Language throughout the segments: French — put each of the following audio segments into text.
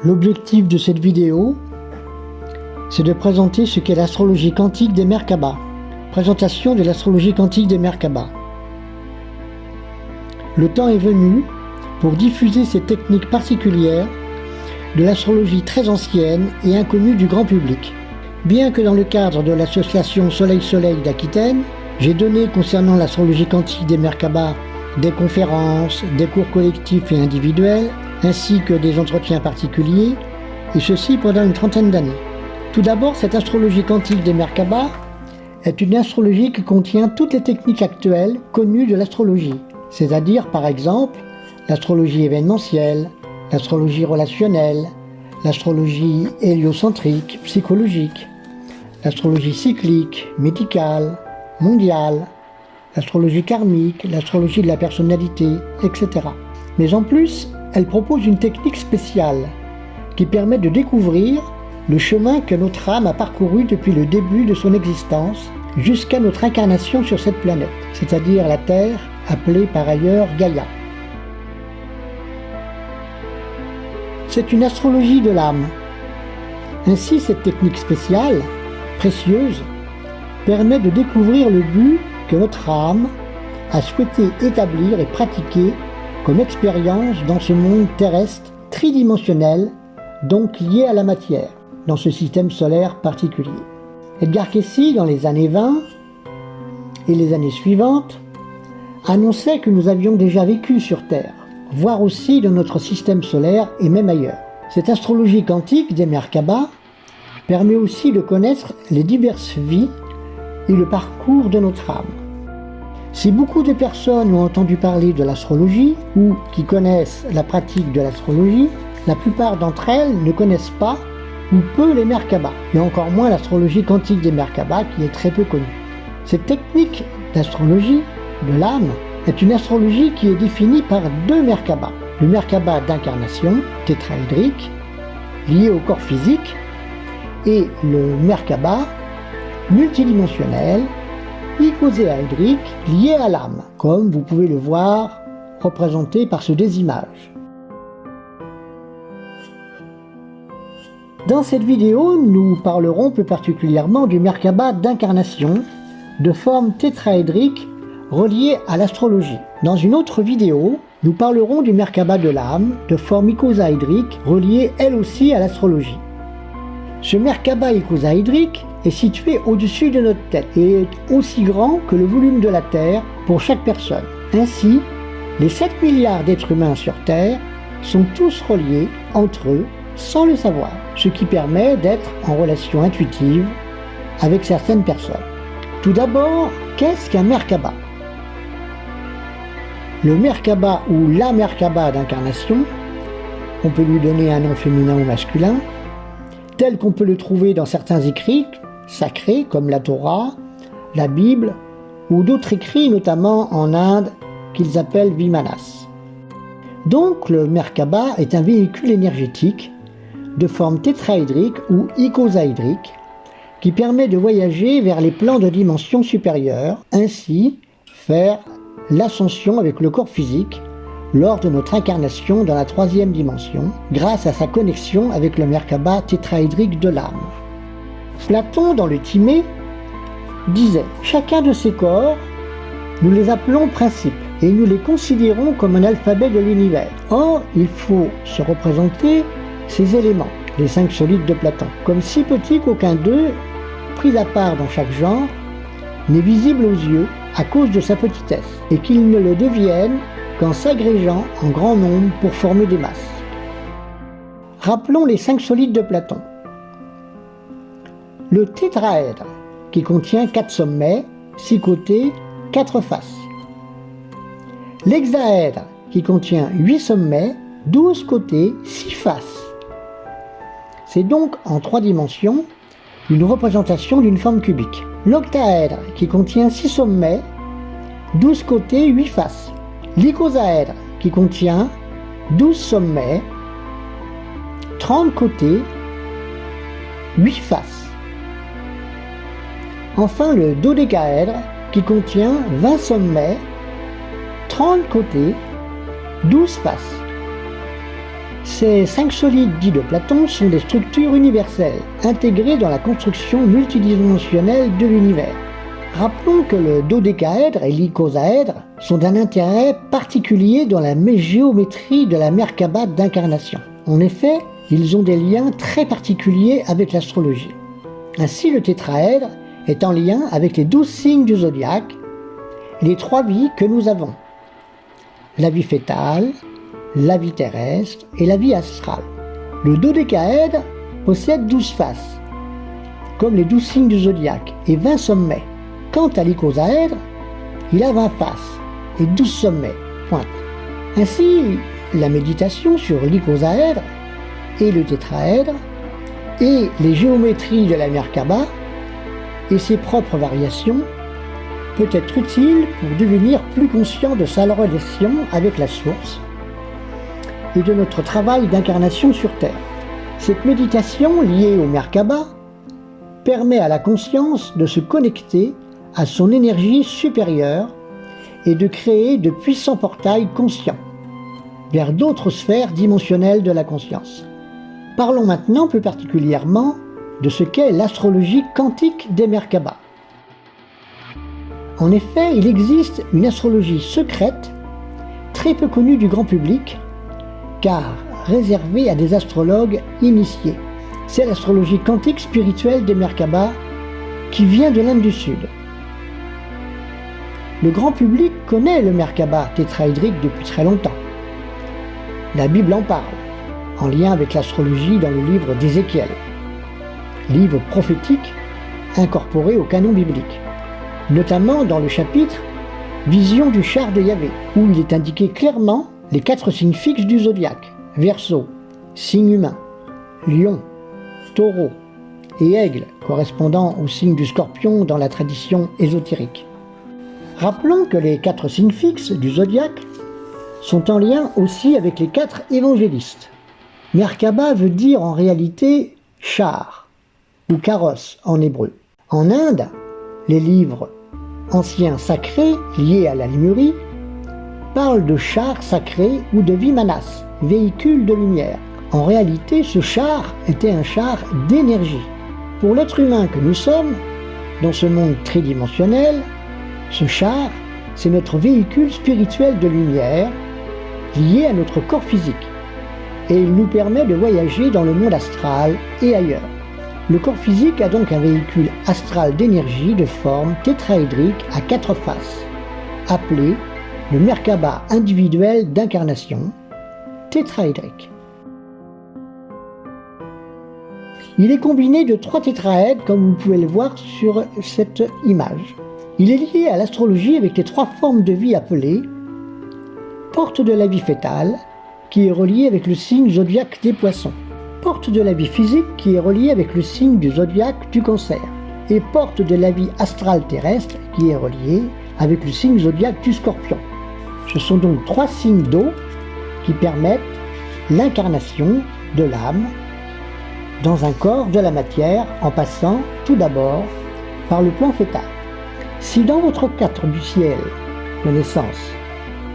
L'objectif de cette vidéo, c'est de présenter ce qu'est l'astrologie quantique des Merkabah. Présentation de l'astrologie quantique des Merkabah. Le temps est venu pour diffuser ces techniques particulières de l'astrologie très ancienne et inconnue du grand public. Bien que dans le cadre de l'association Soleil-Soleil d'Aquitaine, j'ai donné concernant l'astrologie quantique des Merkabah des conférences, des cours collectifs et individuels, ainsi que des entretiens particuliers, et ceci pendant une trentaine d'années. Tout d'abord, cette astrologie quantique des Merkabah est une astrologie qui contient toutes les techniques actuelles connues de l'astrologie, c'est-à-dire par exemple l'astrologie événementielle, l'astrologie relationnelle, l'astrologie héliocentrique, psychologique, l'astrologie cyclique, médicale, mondiale, l'astrologie karmique, l'astrologie de la personnalité, etc. Mais en plus, elle propose une technique spéciale qui permet de découvrir le chemin que notre âme a parcouru depuis le début de son existence jusqu'à notre incarnation sur cette planète, c'est-à-dire la Terre, appelée par ailleurs Gaïa. C'est une astrologie de l'âme. Ainsi, cette technique spéciale, précieuse, permet de découvrir le but que notre âme a souhaité établir et pratiquer comme expérience dans ce monde terrestre tridimensionnel, donc lié à la matière, dans ce système solaire particulier. Edgar Cayce, dans les années 20 et les années suivantes, annonçait que nous avions déjà vécu sur Terre, voire aussi dans notre système solaire et même ailleurs. Cette astrologie quantique des Merkabah permet aussi de connaître les diverses vies et le parcours de notre âme. Si beaucoup de personnes ont entendu parler de l'astrologie ou qui connaissent la pratique de l'astrologie, la plupart d'entre elles ne connaissent pas ou peu les Merkabah, et encore moins l'astrologie quantique des Merkabah qui est très peu connue. Cette technique d'astrologie de l'âme est une astrologie qui est définie par deux Merkabah. Le Merkabah d'incarnation, tétraédrique, lié au corps physique, et le Merkabah multidimensionnel, icoséédrique, lié à l'âme, comme vous pouvez le voir représenté par ce désimage. Dans cette vidéo, nous parlerons plus particulièrement du Merkabah d'incarnation, de forme tétraédrique relié à l'astrologie. Dans une autre vidéo, nous parlerons du Merkabah de l'âme, de forme icosaédrique, relié elle aussi à l'astrologie. Ce Merkabah icosaédrique est situé au-dessus de notre tête et est aussi grand que le volume de la Terre pour chaque personne. Ainsi, les 7 milliards d'êtres humains sur Terre sont tous reliés entre eux sans le savoir, ce qui permet d'être en relation intuitive avec certaines personnes. Tout d'abord, qu'est-ce qu'un Merkabah ? Le Merkabah ou la Merkabah d'incarnation, on peut lui donner un nom féminin ou masculin, tel qu'on peut le trouver dans certains écrits sacrés comme la Torah, la Bible ou d'autres écrits notamment en Inde qu'ils appellent Vimanas. Donc le Merkabah est un véhicule énergétique de forme tétraédrique ou icosaédrique qui permet de voyager vers les plans de dimension supérieure, ainsi faire l'ascension avec le corps physique lors de notre incarnation dans la 3e dimension, grâce à sa connexion avec le Merkabah tétraédrique de l'âme. Platon, dans le Timée, disait « Chacun de ces corps, nous les appelons principes, et nous les considérons comme un alphabet de l'univers. Or, il faut se représenter ces éléments, les 5 solides de Platon, comme si petits qu'aucun d'eux, pris à part dans chaque genre, n'est visible aux yeux à cause de sa petitesse, et qu'ils ne le deviennent qu'en s'agrégeant en grand nombre pour former des masses. » Rappelons les 5 solides de Platon. Le tétraèdre, qui contient 4 sommets, 6 côtés, 4 faces. L'hexaèdre, qui contient 8 sommets, 12 côtés, 6 faces. C'est donc en 3 dimensions une représentation d'une forme cubique. L'octaèdre, qui contient 6 sommets, 12 côtés, 8 faces. L'icosaèdre, qui contient 12 sommets, 30 côtés, 8 faces. Enfin, le dodécaèdre, qui contient 20 sommets, 30 côtés, 12 faces. Ces 5 solides dits de Platon sont des structures universelles, intégrées dans la construction multidimensionnelle de l'univers. Rappelons que le dodécaèdre et l'icosaèdre sont d'un intérêt particulier dans la géométrie de la Merkaba d'incarnation. En effet, ils ont des liens très particuliers avec l'astrologie. Ainsi, le tétraèdre est en lien avec les 12 signes du zodiaque et les 3 vies que nous avons. La vie fétale, la vie terrestre et la vie astrale. Le dodécaèdre possède 12 faces, comme les 12 signes du zodiaque, et 20 sommets. Quant à l'icosaèdre, il a 20 faces et 12 sommets, pointe. Ainsi, la méditation sur l'icosaèdre et le tétraèdre et les géométries de la Merkaba et ses propres variations peut être utile pour devenir plus conscient de sa relation avec la source et de notre travail d'incarnation sur Terre. Cette méditation liée au Merkaba permet à la conscience de se connecter à son énergie supérieure et de créer de puissants portails conscients vers d'autres sphères dimensionnelles de la conscience. Parlons maintenant plus particulièrement de ce qu'est l'astrologie quantique des Merkaba. En effet, il existe une astrologie secrète, très peu connue du grand public, car réservée à des astrologues initiés. C'est l'astrologie quantique spirituelle des Merkaba qui vient de l'Inde du Sud. Le grand public connaît le Merkaba tétraédrique depuis très longtemps. La Bible en parle, en lien avec l'astrologie dans le livre d'Ézéchiel, livre prophétique incorporé au canon biblique, notamment dans le chapitre « Vision du char de Yahvé », où il est indiqué clairement les 4 signes fixes du zodiaque, Verseau, signe humain, Lion, Taureau et Aigle, correspondant au signe du Scorpion dans la tradition ésotérique. Rappelons que les 4 signes fixes du zodiaque sont en lien aussi avec les 4 évangélistes. Merkaba veut dire en réalité char ou carrosse en hébreu. En Inde, les livres anciens sacrés liés à la Lémurie parlent de char sacré ou de vimanas, véhicule de lumière. En réalité, ce char était un char d'énergie. Pour l'être humain que nous sommes, dans ce monde tridimensionnel, ce char, c'est notre véhicule spirituel de lumière lié à notre corps physique. Et il nous permet de voyager dans le monde astral et ailleurs. Le corps physique a donc un véhicule astral d'énergie de forme tétraédrique à 4 faces, appelé le Merkaba individuel d'incarnation, tétraédrique. Il est combiné de 3 tétraèdres, comme vous pouvez le voir sur cette image. Il est lié à l'astrologie avec les 3 formes de vie appelées porte de la vie fétale, qui est reliée avec le signe zodiaque des poissons, porte de la vie physique, qui est reliée avec le signe du zodiaque du cancer, et porte de la vie astrale terrestre, qui est reliée avec le signe zodiaque du scorpion. Ce sont donc 3 signes d'eau qui permettent l'incarnation de l'âme dans un corps de la matière en passant tout d'abord par le plan fœtal. Si dans votre 4 du ciel de naissance,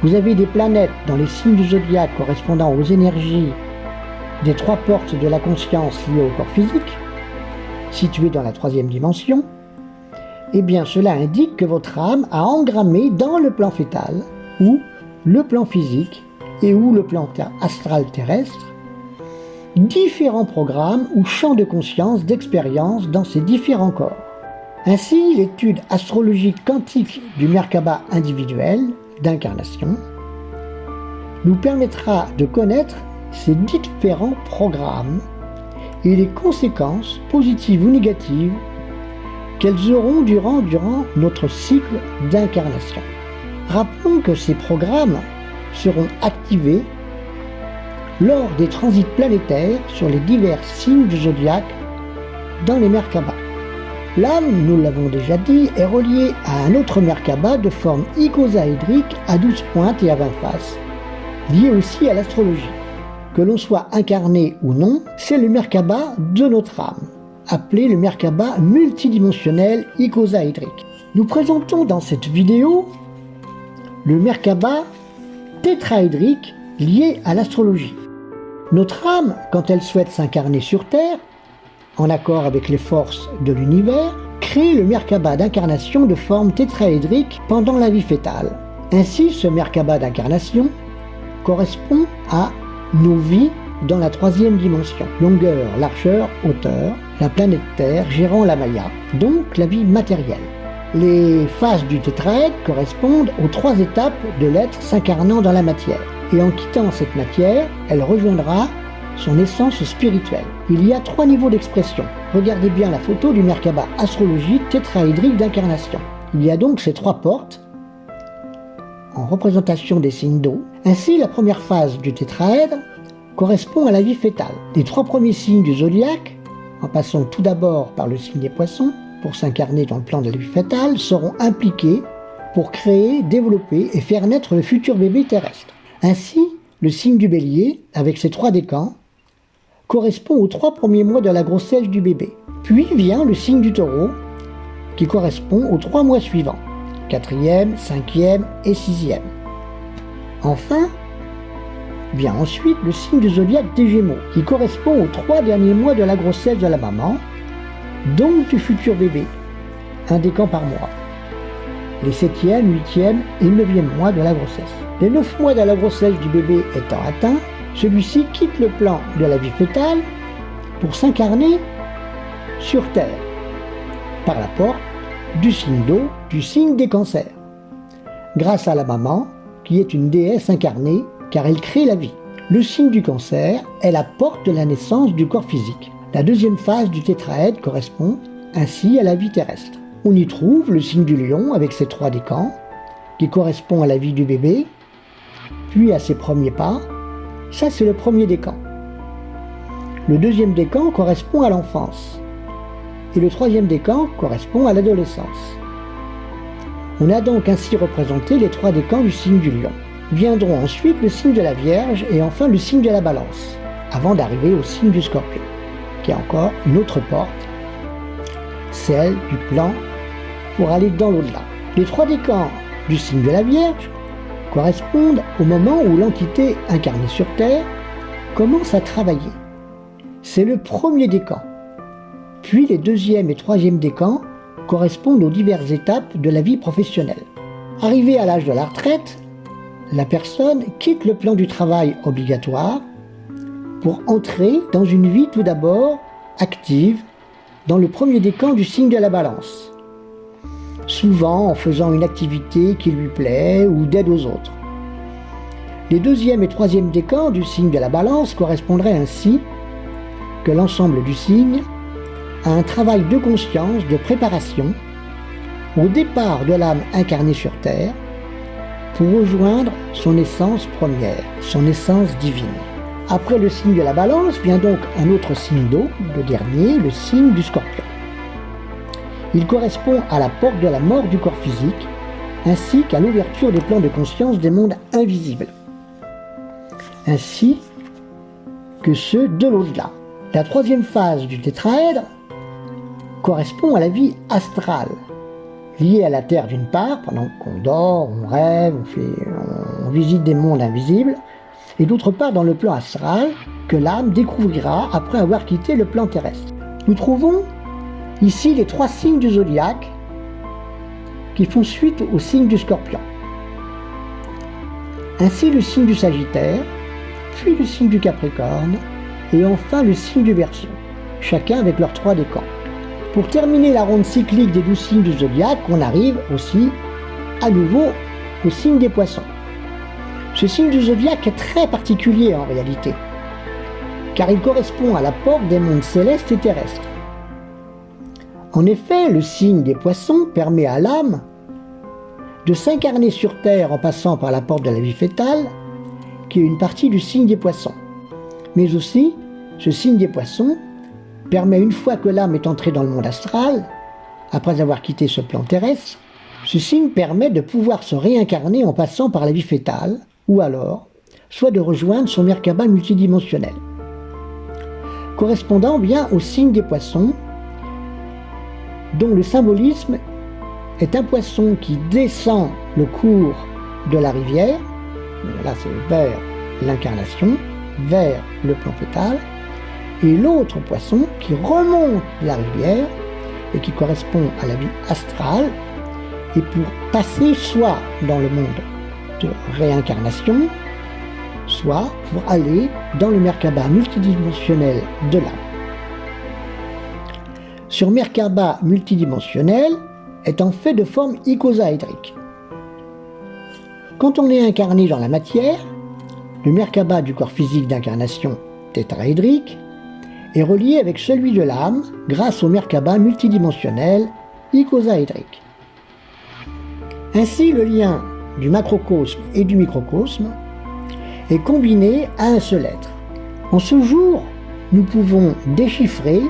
vous avez des planètes dans les signes du zodiaque correspondant aux énergies des 3 portes de la conscience liées au corps physique, situées dans la 3e dimension, eh bien cela indique que votre âme a engrammé dans le plan fœtal, ou le plan physique, et ou le plan astral terrestre, différents programmes ou champs de conscience, d'expérience dans ces différents corps. Ainsi, l'étude astrologique quantique du Merkaba individuel d'incarnation nous permettra de connaître ces différents programmes et les conséquences positives ou négatives qu'elles auront durant notre cycle d'incarnation. Rappelons que ces programmes seront activés lors des transits planétaires sur les divers signes du zodiaque dans les Merkaba. L'âme, nous l'avons déjà dit, est reliée à un autre Merkaba de forme icosaédrique à 12 pointes et à 20 faces, lié aussi à l'astrologie. Que l'on soit incarné ou non, c'est le Merkaba de notre âme, appelé le Merkaba multidimensionnel icosaédrique. Nous présentons dans cette vidéo le Merkaba tétraédrique lié à l'astrologie. Notre âme, quand elle souhaite s'incarner sur Terre, en accord avec les forces de l'univers, crée le Merkaba d'incarnation de forme tétraédrique pendant la vie fœtale. Ainsi, ce Merkaba d'incarnation correspond à nos vies dans la troisième dimension, longueur, largeur, hauteur, la planète Terre gérant la Maya, donc la vie matérielle. Les phases du tétraèdre correspondent aux 3 étapes de l'être s'incarnant dans la matière. Et en quittant cette matière, elle rejoindra son essence spirituelle. Il y a 3 niveaux d'expression. Regardez bien la photo du Merkaba astrologique tétraédrique d'incarnation. Il y a donc ces 3 portes en représentation des signes d'eau. Ainsi, la première phase du tétraèdre correspond à la vie fœtale. Les 3 premiers signes du zodiaque, en passant tout d'abord par le signe des poissons, pour s'incarner dans le plan de la vie fœtale, seront impliqués pour créer, développer et faire naître le futur bébé terrestre. Ainsi, le signe du bélier, avec ses 3 décans, correspond aux 3 premiers mois de la grossesse du bébé. Puis vient le signe du taureau, qui correspond aux 3 mois suivants, 4e, 5e et 6e. Enfin, vient ensuite le signe du zodiaque des Gémeaux, qui correspond aux 3 derniers mois de la grossesse de la maman, donc du futur bébé, un décan par mois, les 7e, 8e et 9e mois de la grossesse. Les 9 mois de la grossesse du bébé étant atteints, celui-ci quitte le plan de la vie fœtale pour s'incarner sur Terre, par la porte du signe d'eau, du signe des cancers, grâce à la maman, qui est une déesse incarnée, car elle crée la vie. Le signe du cancer est la porte de la naissance du corps physique. La deuxième phase du tétraèdre correspond ainsi à la vie terrestre. On y trouve le signe du lion avec ses 3 décans, qui correspond à la vie du bébé, puis à ses premiers pas. Ça, c'est le premier décan. Le deuxième décan correspond à l'enfance. Et le 3e décan correspond à l'adolescence. On a donc ainsi représenté les 3 décans du signe du lion. Viendront ensuite le signe de la Vierge et enfin le signe de la Balance, avant d'arriver au signe du Scorpion, qui est encore une autre porte, celle du plan pour aller dans l'au-delà. Les 3 décans du signe de la Vierge correspondent au moment où l'entité incarnée sur Terre commence à travailler. C'est le premier décan. Puis les 2e et 3e décans correspondent aux diverses étapes de la vie professionnelle. Arrivé à l'âge de la retraite, la personne quitte le plan du travail obligatoire pour entrer dans une vie tout d'abord active dans le premier décan du signe de la Balance, souvent en faisant une activité qui lui plaît ou d'aide aux autres. Les 2e et 3e décans du signe de la Balance correspondraient ainsi que l'ensemble du signe à un travail de conscience, de préparation, au départ de l'âme incarnée sur Terre, pour rejoindre son essence première, son essence divine. Après le signe de la Balance vient donc un autre signe d'eau, le dernier, le signe du Scorpion. Il correspond à la porte de la mort du corps physique, ainsi qu'à l'ouverture des plans de conscience des mondes invisibles, ainsi que ceux de l'au-delà. La 3e phase du tétraèdre correspond à la vie astrale, liée à la Terre d'une part, pendant qu'on dort, on rêve, on visite des mondes invisibles, et d'autre part dans le plan astral que l'âme découvrira après avoir quitté le plan terrestre. Nous trouvons ici les 3 signes du zodiaque qui font suite au signe du Scorpion. Ainsi le signe du Sagittaire, puis le signe du Capricorne, et enfin le signe du Verseau, chacun avec leurs 3 décans. Pour terminer la ronde cyclique des 12 signes du zodiaque, on arrive aussi à nouveau au signe des Poissons. Ce signe du zodiaque est très particulier en réalité, car il correspond à la porte des mondes célestes et terrestres. En effet, le signe des Poissons permet à l'âme de s'incarner sur Terre en passant par la porte de la vie fœtale, qui est une partie du signe des Poissons. Mais aussi, ce signe des Poissons permet, une fois que l'âme est entrée dans le monde astral, après avoir quitté ce plan terrestre, ce signe permet de pouvoir se réincarner en passant par la vie fœtale, ou alors, soit de rejoindre son Merkaba multidimensionnel. Correspondant bien au signe des Poissons, dont le symbolisme est un poisson qui descend le cours de la rivière, là c'est vers l'incarnation, vers le plan fœtal, et l'autre poisson qui remonte la rivière et qui correspond à la vie astrale, et pour passer soit dans le monde de réincarnation, soit pour aller dans le Merkaba multidimensionnel de l'âme. Ce Merkaba multidimensionnel étant fait de forme icosaédrique. Quand on est incarné dans la matière, le Merkaba du corps physique d'incarnation tétraédrique est relié avec celui de l'âme grâce au Merkaba multidimensionnel icosaédrique. Ainsi, le lien du macrocosme et du microcosme est combiné à un seul être. En ce jour, nous pouvons déchiffrer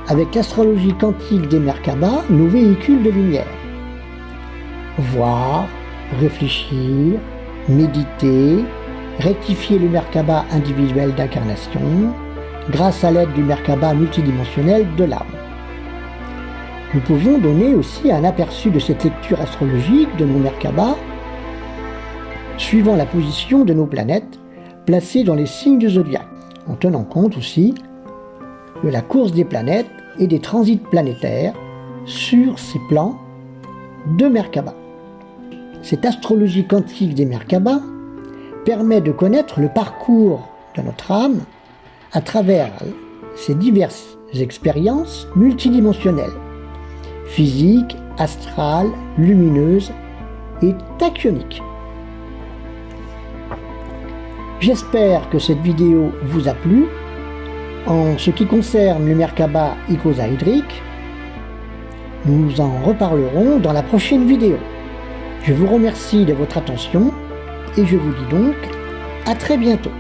avec l'astrologie quantique des Merkaba nos véhicules de lumière. Voir, réfléchir, méditer, rectifier le Merkaba individuel d'incarnation grâce à l'aide du Merkaba multidimensionnel de l'âme. Nous pouvons donner aussi un aperçu de cette lecture astrologique de nos Merkaba suivant la position de nos planètes placées dans les signes du zodiaque, en tenant compte aussi de la course des planètes et des transits planétaires sur ces plans de Merkaba. Cette astrologie quantique des Merkaba permet de connaître le parcours de notre âme à travers ces diverses expériences multidimensionnelles, physiques, astrales, lumineuses et tachyoniques. J'espère que cette vidéo vous a plu. En ce qui concerne le Merkaba icosaédrique, nous en reparlerons dans la prochaine vidéo. Je vous remercie de votre attention et je vous dis donc à très bientôt.